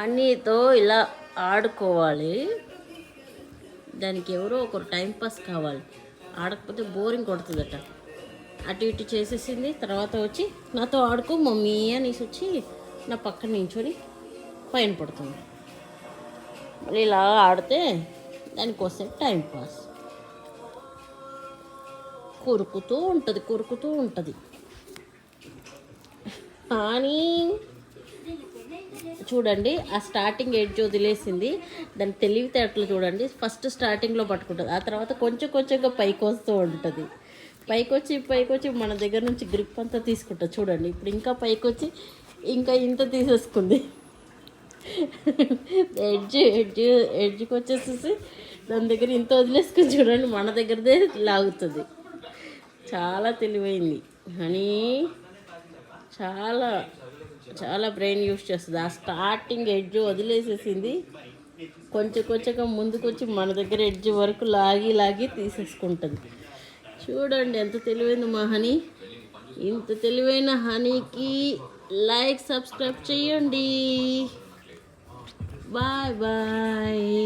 హనీతో ఇలా ఆడుకోవాలి. దానికి ఎవరో ఒకరు టైంపాస్ కావాలి. ఆడకపోతే బోరింగ్ కొడుతుందట. అటు ఇటు చేసేసింది. తర్వాత వచ్చి నాతో ఆడుకో మమ్మీ అనేసి వచ్చి నా పక్కన నించొని పైన పడుతుంది. మళ్ళీ ఇలా ఆడితే దానికోసం టైంపాస్. కొరుకుతూ ఉంటుంది. కానీ చూడండి, ఆ స్టార్టింగ్ ఎడ్జ్ వదిలేసింది. దాని తెలివితేటలు చూడండి. ఫస్ట్ స్టార్టింగ్లో పట్టుకుంటుంది, ఆ తర్వాత కొంచెంగా పైకి వస్తూ ఉంటుంది. పైకి వచ్చి మన దగ్గర నుంచి గ్రిప్ అంతా తీసుకుంటుంది. చూడండి, ఇప్పుడు ఇంకా పైకి వచ్చి ఇంకా ఇంత తీసేసుకుంది. ఎడ్జ్కి వచ్చేసేసి దాని దగ్గర ఇంత వదిలేసుకుని చూడండి, మన దగ్గరదే లాగుతుంది. చాలా తెలివైంది అని, చాలా బ్రెయిన్ యూస్ చేస్తుంది. ఆ స్టార్టింగ్ ఎడ్జ్ వదిలేసేసింది. కొంచెంగా ముందుకు వచ్చి మన దగ్గర ఎడ్జ్ వరకు లాగి తీసేసుకుంటుంది. చూడండి ఎంత తెలివైంది మా హనీ. ఇంత తెలివైన హనీకి లైక్, సబ్స్క్రైబ్ చేయండి. బాయ్.